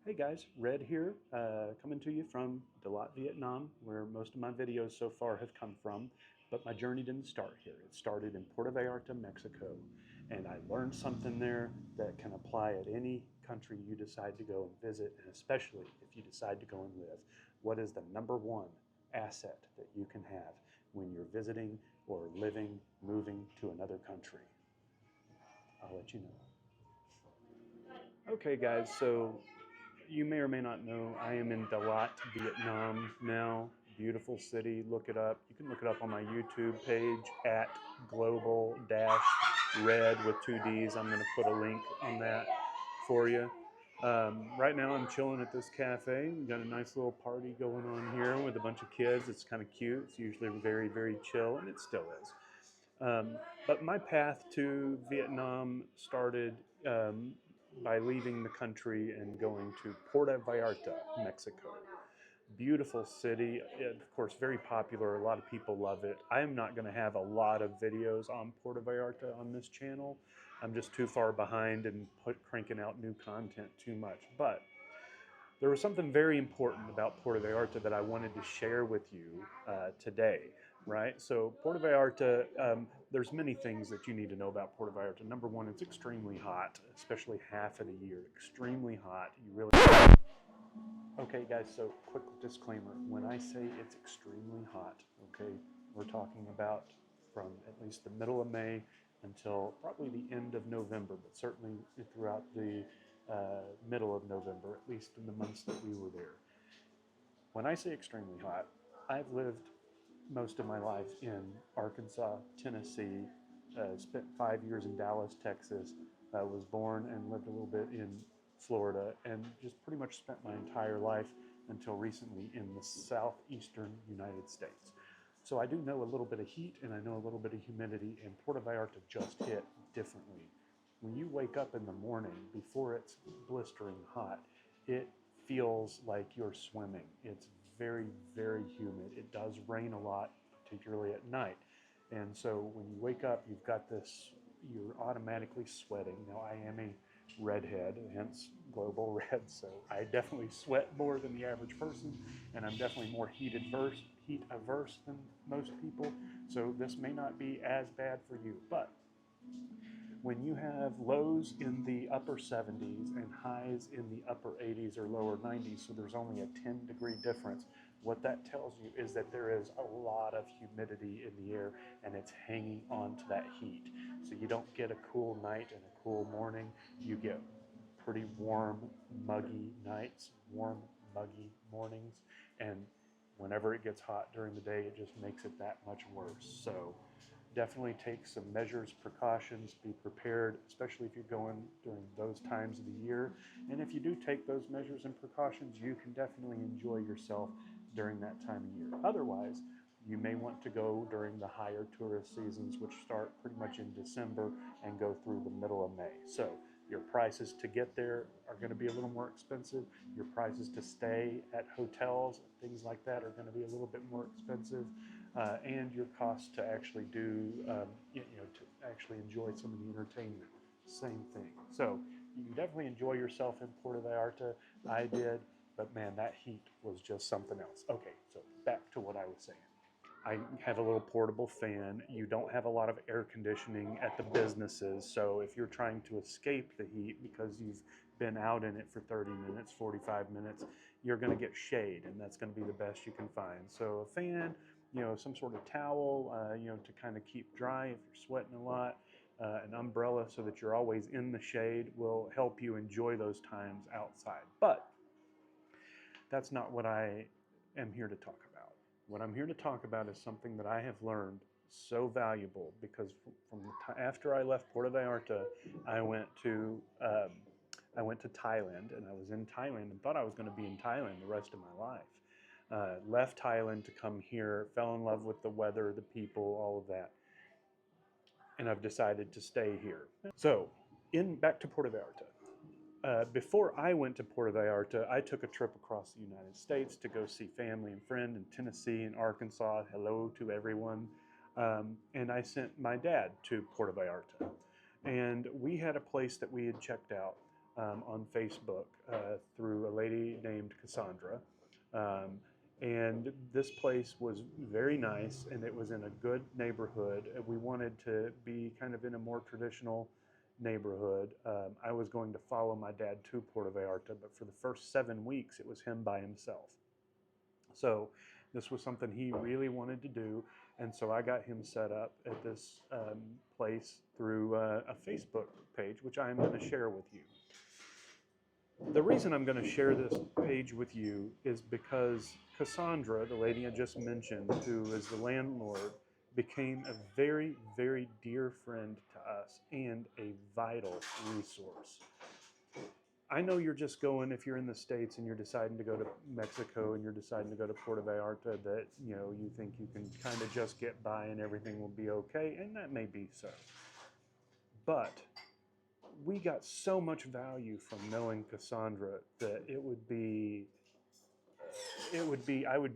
Hey guys, Red here, coming to you from Dalat, Vietnam, where most of my videos so far have come from. But my journey didn't start here. It started in Puerto Vallarta, Mexico, and I learned something there that can apply at any country you decide to go and visit, and especially if you decide to go and live. What is the number one asset that you can have when you're visiting or living, moving to another country? I'll let you know. Okay, guys, so you may or may not know, I am in Dalat, Vietnam now. Beautiful city. Look it up. You can look it up on my YouTube page at global red with two D's. I'm going to put a link on that for you. Right now, I'm chilling at this cafe. We've got a nice little party going on here with a bunch of kids. It's kind of cute. It's usually very, very chill, and it still is. But my path to Vietnam started by leaving the country and going to Puerto Vallarta, Mexico. Beautiful city, of course, very popular. A lot of people love it. I am not going to have a lot of videos on Puerto Vallarta on this channel. I'm just too far behind and cranking out new content too much. But there was something very important about Puerto Vallarta that I wanted to share with you today, right? So Puerto Vallarta, there's many things that you need to know about Puerto Vallarta. Number one, it's extremely hot, especially half of the year. Extremely hot. You really... Okay, guys, so quick disclaimer. When I say it's extremely hot, okay, we're talking about from at least the middle of May until probably the end of November, but certainly throughout the middle of November, at least in the months that we were there. When I say extremely hot, I've lived most of my life in Arkansas, Tennessee, spent 5 years in Dallas, Texas, was born and lived a little bit in Florida, and just pretty much spent my entire life until recently in the southeastern United States. So I do know a little bit of heat and I know a little bit of humidity, and Puerto Vallarta just hit differently. When you wake up in the morning before it's blistering hot, it feels like you're swimming. It's very, very humid. It does rain a lot, particularly at night. And so when you wake up, you've got this, you're automatically sweating. Now, I am a redhead, hence global red, so I definitely sweat more than the average person, and I'm definitely more heat averse than most people, so this may not be as bad for you. But when you have lows in the upper 70s and highs in the upper 80s or lower 90s, so there's only a 10-degree difference, what that tells you is that there is a lot of humidity in the air and it's hanging on to that heat. So you don't get a cool night and a cool morning. You get pretty warm, muggy nights, warm, muggy mornings, and whenever it gets hot during the day, it just makes it that much worse. So definitely take some measures, precautions, be prepared, especially if you're going during those times of the year. And if you do take those measures and precautions, you can definitely enjoy yourself during that time of year. Otherwise, you may want to go during the higher tourist seasons, which start pretty much in December and go through the middle of May. So your prices to get there are going to be a little more expensive. Your prices to stay at hotels, things like that, are going to be a little bit more expensive. And your cost to actually do, to actually enjoy some of the entertainment, same thing. So you can definitely enjoy yourself in Puerto Vallarta. I did, but man, that heat was just something else. Okay, so back to what I was saying. I have a little portable fan. You don't have a lot of air conditioning at the businesses, so if you're trying to escape the heat because you've been out in it for 30 minutes, 45 minutes, you're going to get shade, and that's going to be the best you can find. So a fan, some sort of towel, to kind of keep dry if you're sweating a lot, an umbrella so that you're always in the shade will help you enjoy those times outside. But that's not what I am here to talk about. What I'm here to talk about is something that I have learned so valuable, because after I left Puerto Vallarta, I went to Thailand, and I was in Thailand and thought I was going to be in Thailand the rest of my life. Left Thailand to come here, fell in love with the weather, the people, all of that, and I've decided to stay here. So, back to Puerto Vallarta. Before I went to Puerto Vallarta, I took a trip across the United States to go see family and friend in Tennessee and Arkansas. Hello to everyone. And I sent my dad to Puerto Vallarta. And we had a place that we had checked out on Facebook through a lady named Cassandra. Um, and this place was very nice, and it was in a good neighborhood. We wanted to be kind of in a more traditional neighborhood. I was going to follow my dad to Puerto Vallarta, but for the first 7 weeks, it was him by himself. So this was something he really wanted to do, and so I got him set up at this place through a Facebook page, which I am going to share with you. The reason I'm going to share this page with you is because Cassandra, the lady I just mentioned, who is the landlord, became a very, very dear friend to us and a vital resource. I know you're just going, if you're in the States and you're deciding to go to Mexico and you're deciding to go to Puerto Vallarta, that you think you can kind of just get by and everything will be okay, and that may be so. But we got so much value from knowing Cassandra that I would be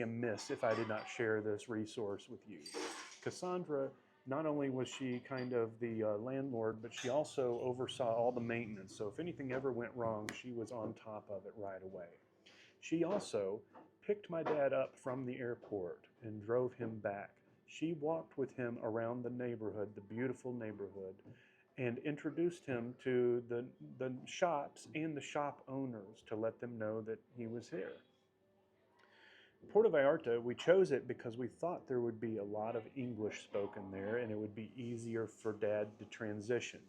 amiss if I did not share this resource with you. Cassandra, not only was she kind of the landlord, but she also oversaw all the maintenance. So if anything ever went wrong, she was on top of it right away. She also picked my dad up from the airport and drove him back. She walked with him around the neighborhood, the beautiful neighborhood, and introduced him to the shops and the shop owners to let them know that he was here. Puerto Vallarta, we chose it because we thought there would be a lot of English spoken there and it would be easier for Dad to transition.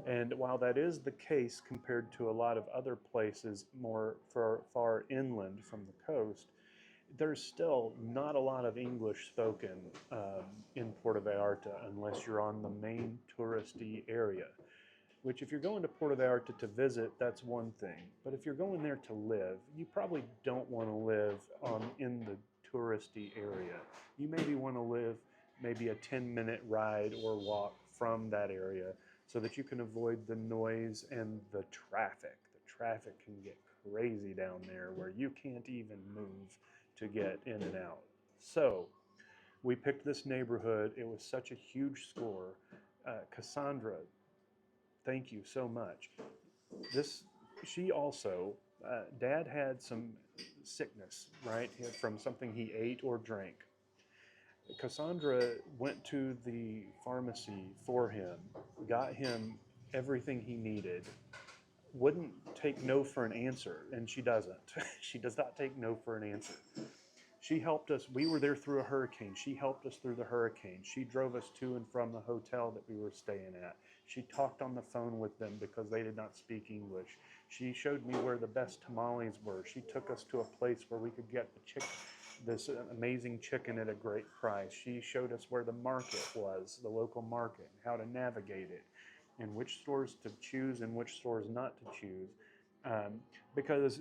And while that is the case compared to a lot of other places more far inland from the coast, there's still not a lot of English spoken in Puerto Vallarta unless you're on the main touristy area. Which, if you're going to Puerto Vallarta to visit, that's one thing. But if you're going there to live, you probably don't want to live in the touristy area. You maybe want to live maybe a 10-minute ride or walk from that area so that you can avoid the noise and the traffic. The traffic can get crazy down there where you can't even move to get in and out. So we picked this neighborhood. It was such a huge score. Cassandra, thank you so much. She also, Dad had some sickness, right, from something he ate or drank. Cassandra went to the pharmacy for him, got him everything he needed, wouldn't take no for an answer, and she doesn't. She does not take no for an answer. She helped us. We were there through a hurricane. She helped us through the hurricane. She drove us to and from the hotel that we were staying at. She talked on the phone with them because they did not speak English. She showed me where the best tamales were. She took us to a place where we could get this amazing chicken at a great price. She showed us where the market was, the local market, how to navigate it, and which stores to choose and which stores not to choose. Because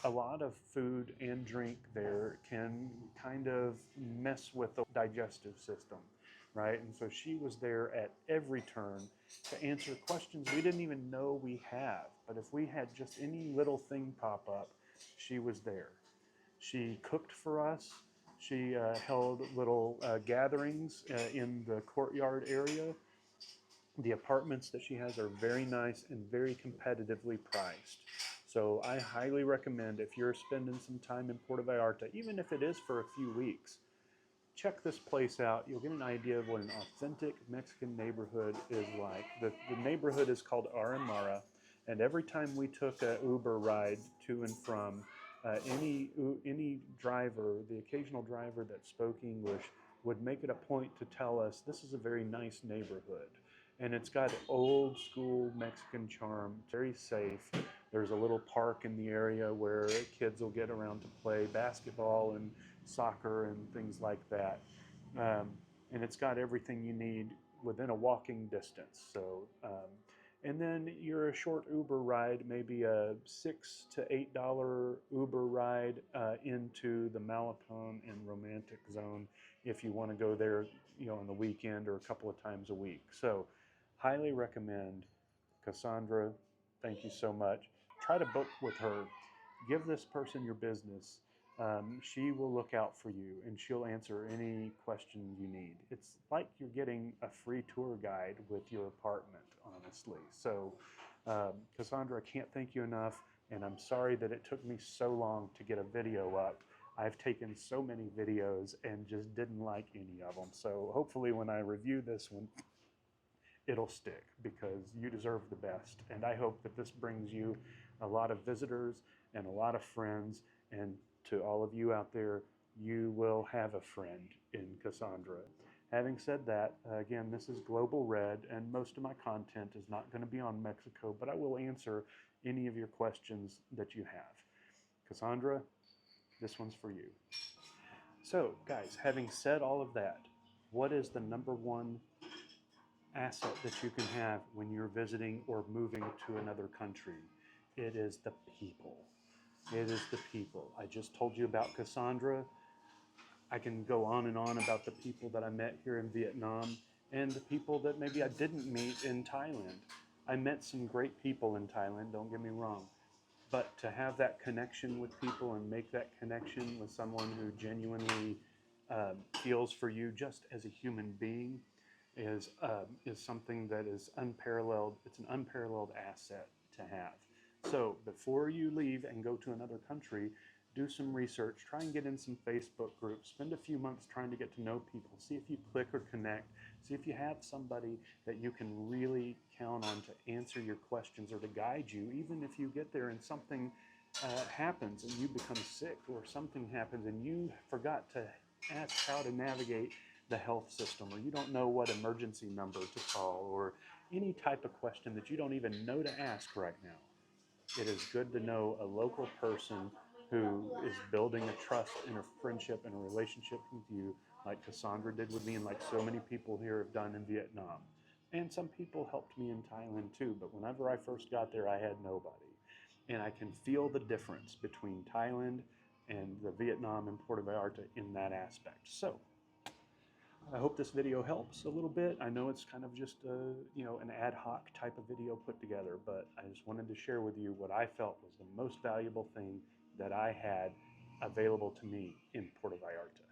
a lot of food and drink there can kind of mess with the digestive system, right? And so she was there at every turn to answer questions we didn't even know we have. But if we had just any little thing pop up, she was there. She cooked for us. She held little gatherings in the courtyard area. The apartments that she has are very nice and very competitively priced. So I highly recommend, if you're spending some time in Puerto Vallarta, even if it is for a few weeks, check this place out. You'll get an idea of what an authentic Mexican neighborhood is like. The neighborhood is called Aramara, and every time we took an Uber ride to and from, any driver, the occasional driver that spoke English, would make it a point to tell us, this is a very nice neighborhood. And it's got old school Mexican charm, very safe. There's a little park in the area where kids will get around to play basketball and soccer and things like that. And it's got everything you need within a walking distance. So, and then you're a short Uber ride, maybe a $6 to $8 Uber ride into the Malapone and Romantic Zone if you want to go there, on the weekend or a couple of times a week. So, highly recommend. Cassandra, thank you so much. Try to book with her. Give this person your business. She will look out for you and she'll answer any question you need. It's like you're getting a free tour guide with your apartment, honestly. So Cassandra, I can't thank you enough, and I'm sorry that it took me so long to get a video up. I've taken so many videos and just didn't like any of them. So hopefully when I review this one, it'll stick because you deserve the best. And I hope that this brings you a lot of visitors and a lot of friends. And to all of you out there, you will have a friend in Cassandra. Having said that, again, this is Global Red, and most of my content is not going to be on Mexico, but I will answer any of your questions that you have. Cassandra, this one's for you. So, guys, having said all of that, what is the number one asset that you can have when you're visiting or moving to another country? It is the people. It is the people. I just told you about Cassandra. I can go on and on about the people that I met here in Vietnam and the people that maybe I didn't meet in Thailand. I met some great people in Thailand, don't get me wrong. But to have that connection with people and make that connection with someone who genuinely feels for you just as a human being is something that is unparalleled. It's an unparalleled asset to have. So before you leave and go to another country, do some research, try and get in some Facebook groups, spend a few months trying to get to know people, see if you click or connect, see if you have somebody that you can really count on to answer your questions or to guide you, even if you get there and something happens and you become sick or something happens and you forgot to ask how to navigate the health system, or you don't know what emergency number to call, or any type of question that you don't even know to ask right now. It is good to know a local person who is building a trust and a friendship and a relationship with you, like Cassandra did with me and like so many people here have done in Vietnam. And some people helped me in Thailand too, but whenever I first got there, I had nobody. And I can feel the difference between Thailand and the Vietnam and Puerto Vallarta in that aspect. So I hope this video helps a little bit. I know it's kind of just an ad hoc type of video put together, but I just wanted to share with you what I felt was the most valuable thing that I had available to me in Puerto Vallarta.